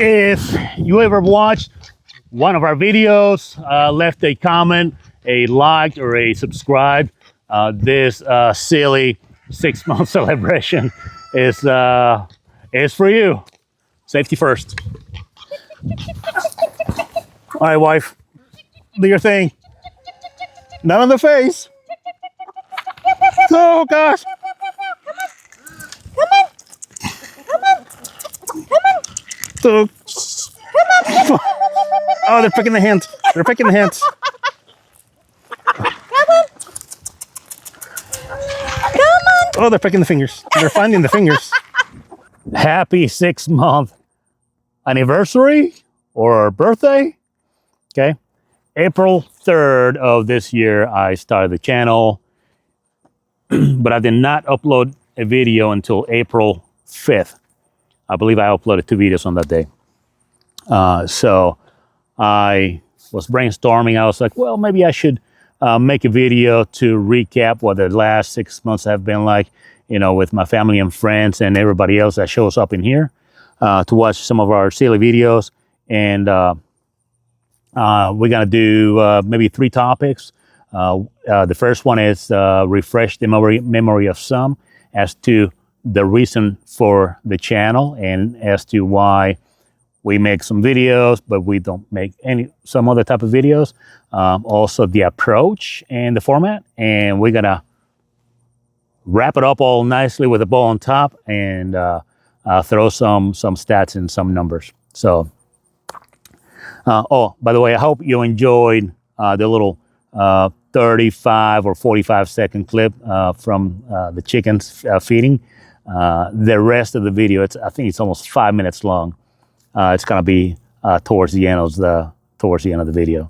If you ever watched one of our videos, left a comment, a like, or a subscribe, this silly 6-month celebration is for you. Safety first. All right, wife, do your thing. Not on the face. Oh gosh. So, oh, they're picking the hands. They're picking the hands. Oh, they're picking the fingers. They're finding the fingers. Happy 6-month anniversary or birthday. Okay. April 3rd of this year, I started the channel, but I did not upload a video until April 5th. I believe I uploaded 2 videos on that day. So I was brainstorming. I was like, well, maybe I should make a video to recap what the last 6 months have been like, you know, with my family and friends and everybody else that shows up in here to watch some of our silly videos. And we're going to do maybe 3 topics. The first one is refresh the memory of some as to the reason for the channel and as to why we make some videos, but we don't make some other type of videos. Also the approach and the format. And we're going to wrap it up all nicely with a bow on top and throw some stats and some numbers. So, oh, by the way, I hope you enjoyed the little 35 or 45-second clip from the chickens feeding. The rest of the video, I think it's almost 5 minutes long. It's going to be towards the end of the video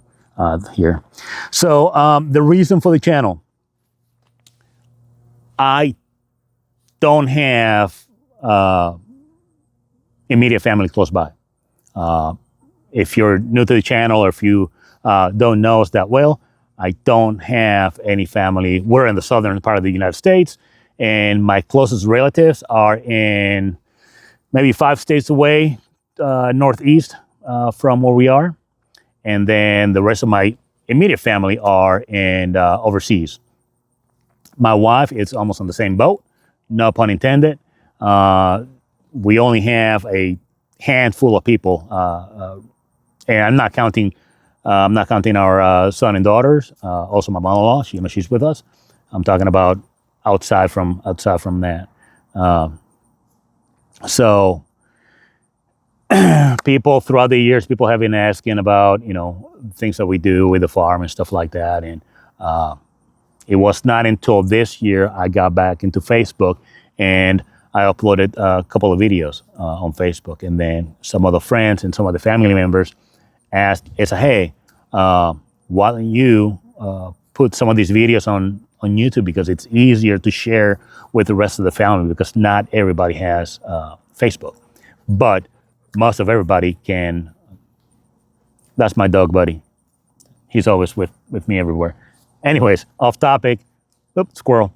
here. So the reason for the channel, I don't have immediate family close by. If you're new to the channel or if you don't know us that well, I don't have any family. We're in the southern part of the United States, and my closest relatives are in maybe 5 states away, northeast from where we are. And then the rest of my immediate family are in overseas. My wife is almost on the same boat, no pun intended. We only have a handful of people, and I'm not counting our son and daughters. Also, my mother-in-law, she's with us. I'm talking about outside from that. So, people throughout the years, people have been asking about, you know, things that we do with the farm and stuff like that. And it was not until this year I got back into Facebook and I uploaded a couple of videos on Facebook. And then some other friends and some of the family members asked, hey, why don't you put some of these videos on YouTube, because it's easier to share with the rest of the family, because not everybody has Facebook. But most of everybody can. That's my dog, Buddy. He's always with me everywhere. Anyways, off topic. Oops, squirrel.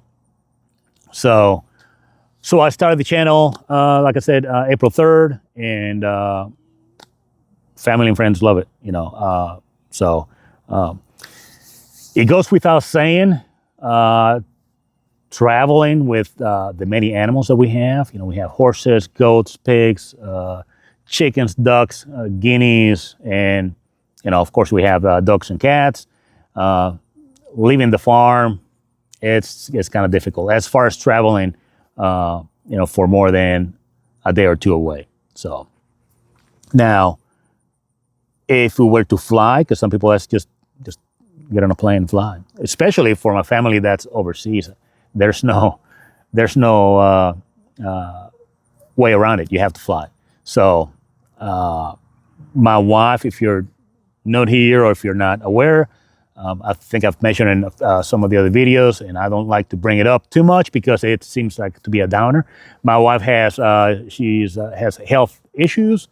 So I started the channel, like I said, April 3rd, and family and friends love it, you know. It goes without saying, traveling with the many animals that we have. You know, we have horses, goats, pigs, chickens, ducks, guineas, and, you know, of course we have dogs and cats. Leaving the farm, it's kind of difficult as far as traveling, you know, for more than a day or 2 away. So now, if we were to fly, because some people ask, just get on a plane and fly, especially for my family that's overseas, there's no way around it. You have to fly. So my wife, if you're not here or if you're not aware, I think I've mentioned in some of the other videos, and I don't like to bring it up too much because it seems like to be a downer. My wife has health issues.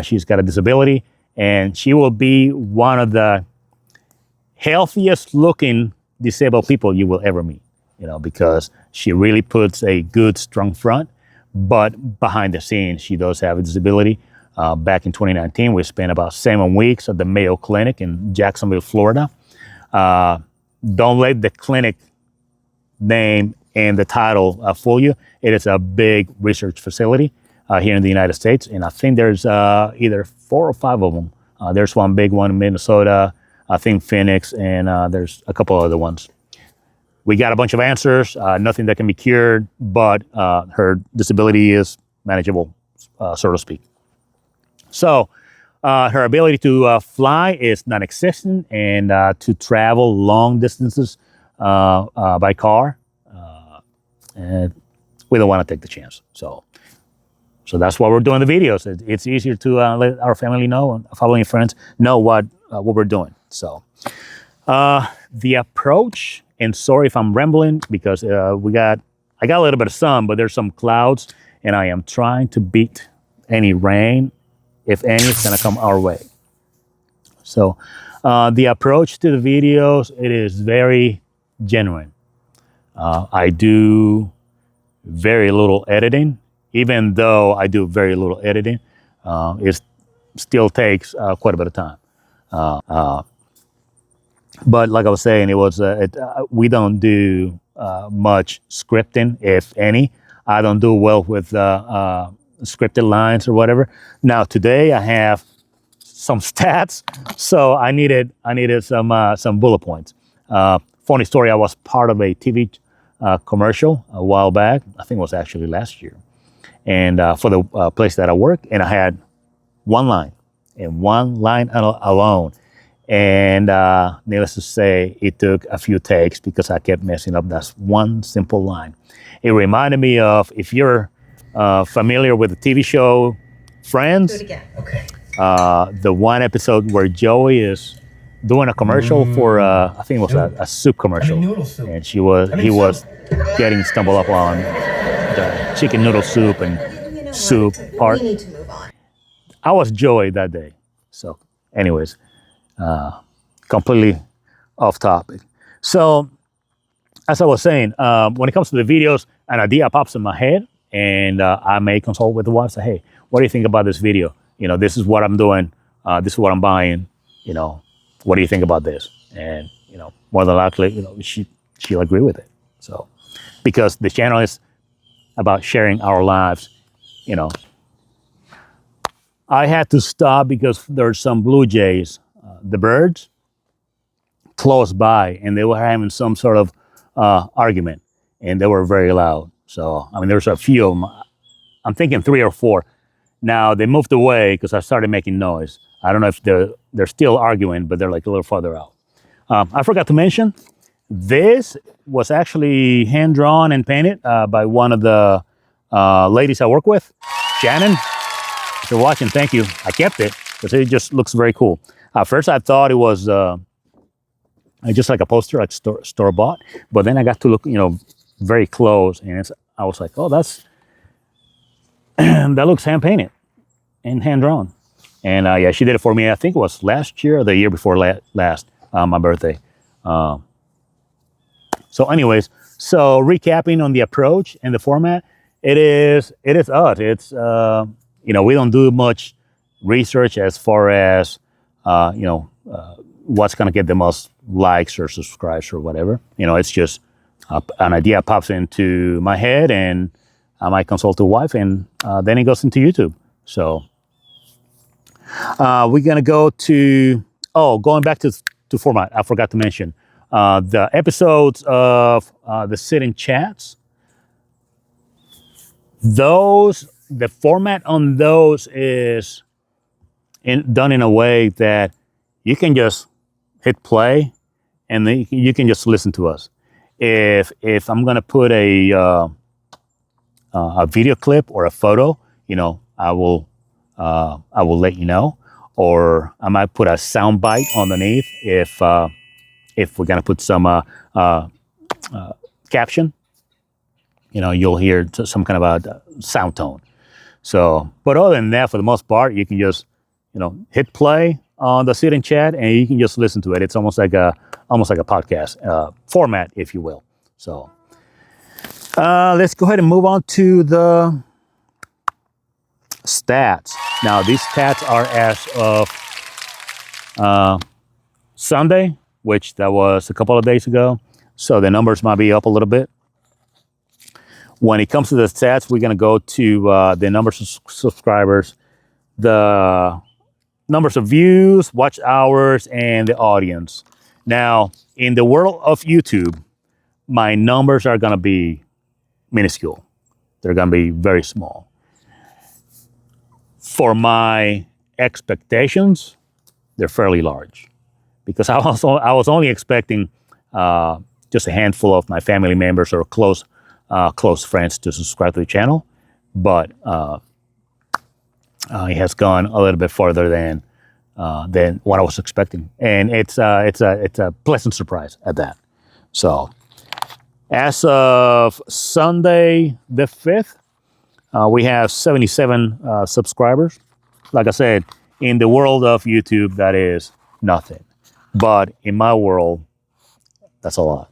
She's got a disability, and she will be one of the healthiest looking disabled people you will ever meet, you know, because she really puts a good, strong front, but behind the scenes, she does have a disability. Back in 2019, we spent about 7 weeks at the Mayo Clinic in Jacksonville, Florida. Don't let the clinic name and the title fool you. It is a big research facility here in the United States, and I think there's either 4 or 5 of them. There's one big one in Minnesota, I think Phoenix, and there's a couple other ones. We got a bunch of answers, nothing that can be cured, but her disability is manageable, so to speak. So her ability to fly is non-existent, and to travel long distances by car, and we don't want to take the chance. So that's why we're doing the videos. It's easier to let our family know and family and friends know what we're doing. So the approach, and sorry if I'm rambling because I got a little bit of sun, but there's some clouds, and I am trying to beat any rain, if any, is going to come our way. So the approach to the videos, it is very genuine. I do very little editing. Even though I do very little editing, it still takes quite a bit of time. But like I was saying, we don't do much scripting, if any. I don't do well with scripted lines or whatever. Now today I have some stats, so I needed some bullet points. Funny story: I was part of a TV commercial a while back. I think it was actually last year, and for the place that I work, and I had one line alone. And needless to say, it took a few takes because I kept messing up that one simple line. It reminded me of, if you're familiar with the TV show Friends. Do it again. Okay. The one episode where Joey is doing a commercial for I think it was a soup commercial, noodle soup. And he was getting stumbled up on the chicken noodle soup and soup part. We need to move on. I was Joey that day. So, anyways. Completely off topic. So, as I was saying, when it comes to the videos, an idea pops in my head, and I may consult with the wife. Say, hey, what do you think about this video? This is what I'm doing. This is what I'm buying. What do you think about this? And more than likely, she'll agree with it. So, because the channel is about sharing our lives, I had to stop because there's some blue jays. The birds close by, and they were having some sort of argument, and they were very loud. So, there's a few of them. I'm thinking 3 or 4. Now, they moved away because I started making noise. I don't know if they're still arguing, but they're like a little farther out. I forgot to mention, this was actually hand-drawn and painted by one of the ladies I work with, Shannon. If you're watching, thank you. I kept it because it just looks very cool. At first, I thought it was just like a poster, like store-bought. But then I got to look, very close, and I was like, oh, that looks hand-painted and hand-drawn. And yeah, she did it for me. I think it was last year or the year before last, my birthday. So anyways, recapping on the approach and the format, it is us. It's, we don't do much research as far as, what's going to get the most likes or subscribes or whatever. It's just an idea pops into my head, and I might consult a wife, and then it goes into YouTube. So we're going to go to, going back to format, I forgot to mention the episodes of the sit-in chats. The format on those is done in a way that you can just hit play, and then you can just listen to us. If I'm gonna put a video clip or a photo, I will let you know, or I might put a sound bite underneath if we're gonna put some caption. You'll hear some kind of a sound tone. So, but other than that, for the most part, you can just hit play on the sit-in chat, and you can just listen to it. It's almost like a podcast format, if you will. So let's go ahead and move on to the stats. Now, these stats are as of Sunday, which that was a couple of days ago. So the numbers might be up a little bit. When it comes to the stats, we're going to go to the numbers of subscribers, the numbers of views, watch hours, and the audience. Now, in the world of YouTube, my numbers are going to be minuscule. They're going to be very small. For my expectations, they're fairly large, because I was only expecting just a handful of my family members or close friends to subscribe to the channel, but it has gone a little bit further than what I was expecting, and it's a pleasant surprise at that. So, as of Sunday the 5th, we have 77 subscribers. Like I said, in the world of YouTube, that is nothing. But in my world, that's a lot.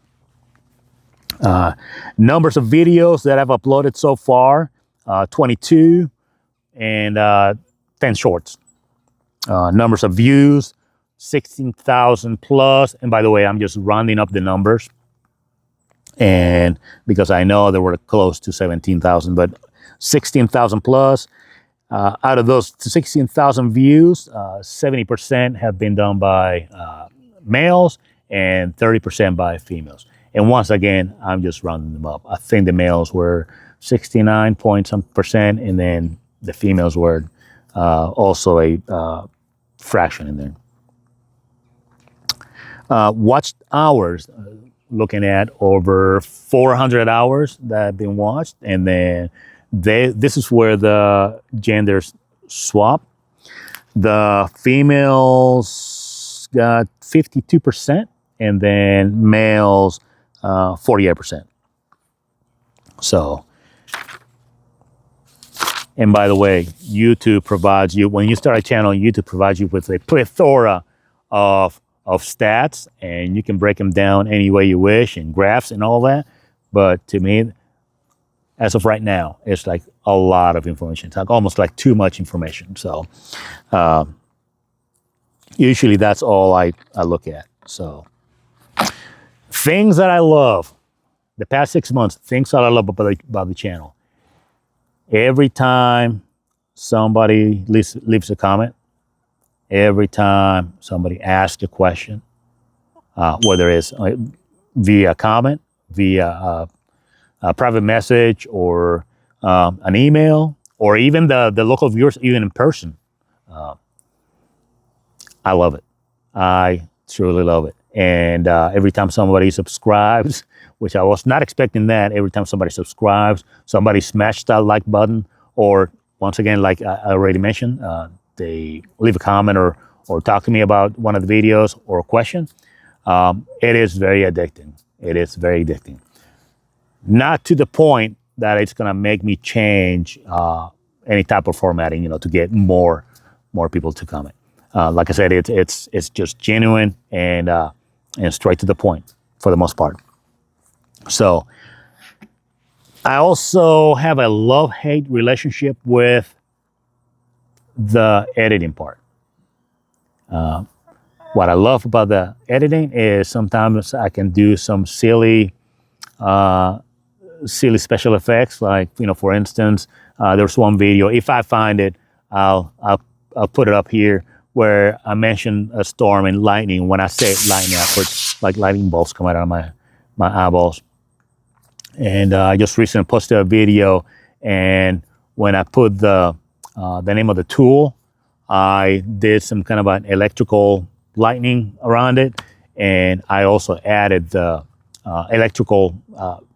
Numbers of videos that I've uploaded so far, 22, and 10 shorts. Numbers of views, 16,000 plus. And by the way, I'm just rounding up the numbers, and because I know they were close to 17,000, but 16,000 plus. Out of those 16,000 views, 70% have been done by males and 30% by females. And once again, I'm just rounding them up. I think the males were 69 point some percent, and then the females were also a fraction in there. Watched hours, looking at over 400 hours that have been watched, and then this is where the genders swap. The females got 52%, and then males 48%. So, and by the way, YouTube provides you, when you start a channel, YouTube provides you with a plethora of stats, and you can break them down any way you wish, and graphs and all that. But to me, as of right now, it's like a lot of information. It's like almost like too much information. So usually that's all I look at. So things that I love, the past 6 months, things that I love about the channel. Every time somebody leaves a comment, every time somebody asks a question, whether it's via comment, via a private message, or an email, or even the local viewers, even in person, I love it. I truly love it. And every time somebody subscribes, which I was not expecting that, every time somebody subscribes, somebody smashed that like button, or once again, like I already mentioned, they leave a comment or talk to me about one of the videos or a question. It is very addicting. It is very addicting. Not to the point that it's gonna make me change any type of formatting, to get more people to comment. Like I said, it's just genuine and straight to the point for the most part. So I also have a love-hate relationship with the editing part. What I love about the editing is sometimes I can do some silly special effects. Like, for instance, there's one video, if I find it, I'll put it up here, where I mentioned a storm and lightning. When I say lightning, I put like lightning bolts come out of my eyeballs. And I just recently posted a video, and when I put the name of the tool, I did some kind of an electrical lightning around it, and I also added the electrical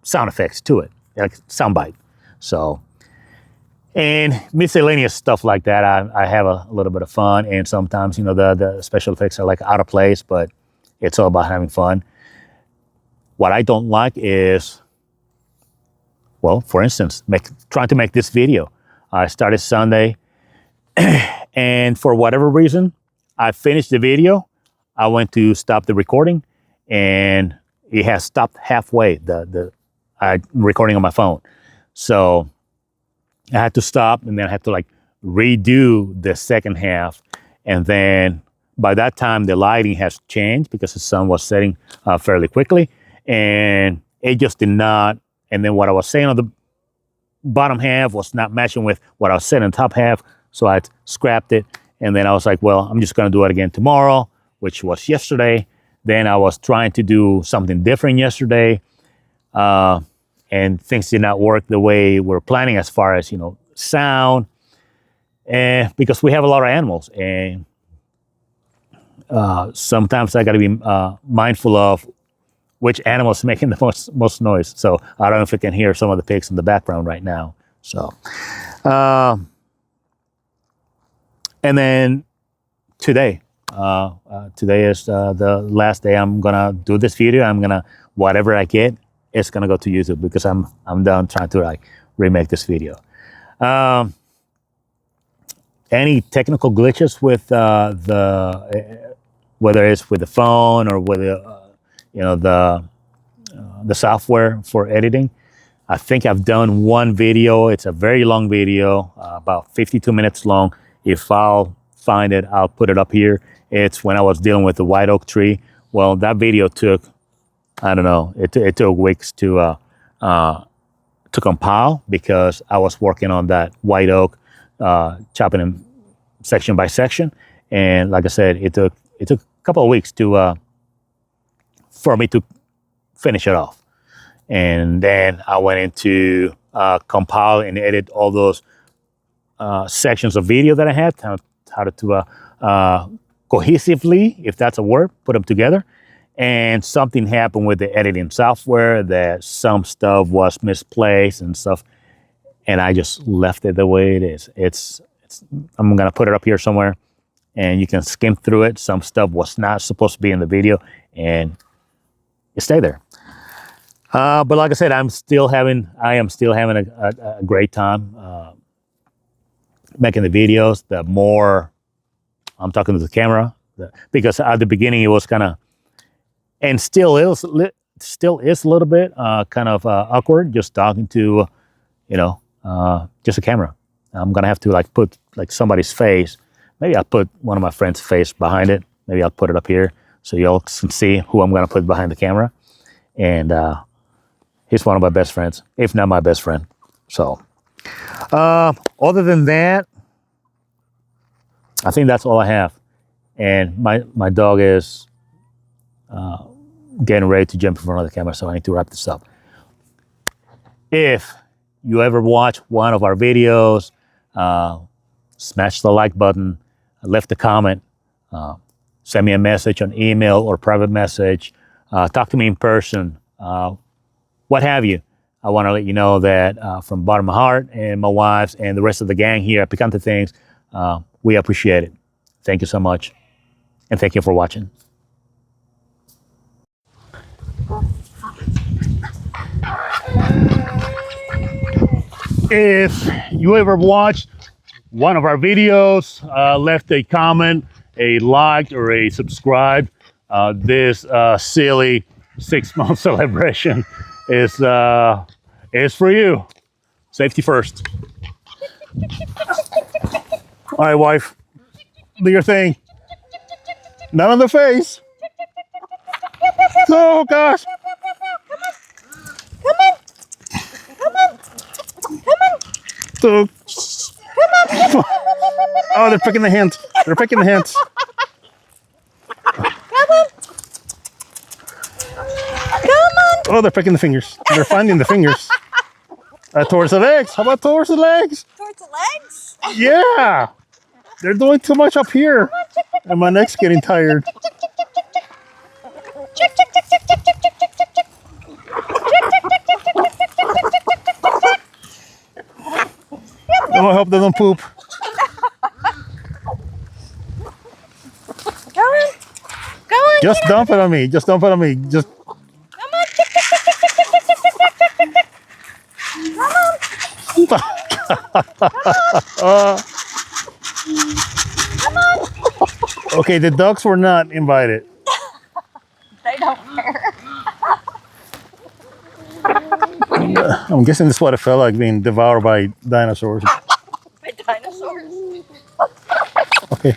sound effects to it, like soundbite. So, and miscellaneous stuff like that, I have a little bit of fun, and sometimes, the special effects are like out of place, but it's all about having fun. What I don't like is, well, for instance, trying to make this video. I started Sunday, and for whatever reason, I finished the video. I went to stop the recording, and it has stopped halfway, the recording on my phone. So I had to stop, and then I had to redo the second half. And then by that time, the lighting has changed because the sun was setting fairly quickly. And it just did not. And then what I was saying on the bottom half was not matching with what I was saying on the top half. So I scrapped it. And then I was like, well, I'm just going to do it again tomorrow, which was yesterday. Then I was trying to do something different yesterday. And things did not work the way we're planning as far as, sound. And because we have a lot of animals. And sometimes I got to be mindful of which animal is making the most noise. So I don't know if you can hear some of the pigs in the background right now. So, and then today is the last day I'm gonna do this video. I'm gonna, whatever I get, it's gonna go to YouTube because I'm done trying to remake this video. Any technical glitches with whether it's with the phone or with the software for editing. I think I've done one video. It's a very long video, about 52 minutes long. If I'll find it, I'll put it up here. It's when I was dealing with the white oak tree. Well, that video took, I don't know, it took weeks to compile because I was working on that white oak, chopping them section by section. And like I said, it took a couple of weeks for me to finish it off. And then I went into compile and edit all those sections of video that I had, how to cohesively, if that's a word, put them together. And something happened with the editing software that some stuff was misplaced and stuff. And I just left it the way it is. I'm going to put it up here somewhere and you can skim through it. Some stuff was not supposed to be in the video and it stayed there. But like I said, I am still having a great time making the videos. The more I'm talking to the camera, because at the beginning it was kind of, and still is a little bit kind of awkward just talking to, just a camera. I'm gonna have to put somebody's face. Maybe I'll put one of my friend's face behind it. Maybe I'll put it up here so y'all can see who I'm gonna put behind the camera. And he's one of my best friends, if not my best friend. So, other than that, I think that's all I have. And my dog is getting ready to jump in front of the camera, so I need to wrap this up. If you ever watch one of our videos, smash the like button, left a comment, send me a message on email or private message, talk to me in person, what have you. I want to let you know that from the bottom of my heart and my wives and the rest of the gang here at Picante Things, we appreciate it. Thank you so much. And thank you for watching. If you ever watched one of our videos, left a comment, a like, or a subscribe, this silly 6-month celebration is for you. Safety first. All right, wife, do your thing. Not on the face. Oh gosh. Come on. So, oh, they're picking the hint. They're picking the hint. Oh, they're picking the fingers. They're finding the fingers. Towards the legs. How about towards the legs? Towards the legs? Yeah. They're doing too much up here. And my neck's getting tired. I'm gonna hope they don't poop. Go on. Just dump it on me. Just dump it on me. Just. Come on. Okay, the ducks were not invited. They don't care. I'm guessing this is what it felt like being devoured by dinosaurs. By dinosaurs? Chores. Okay.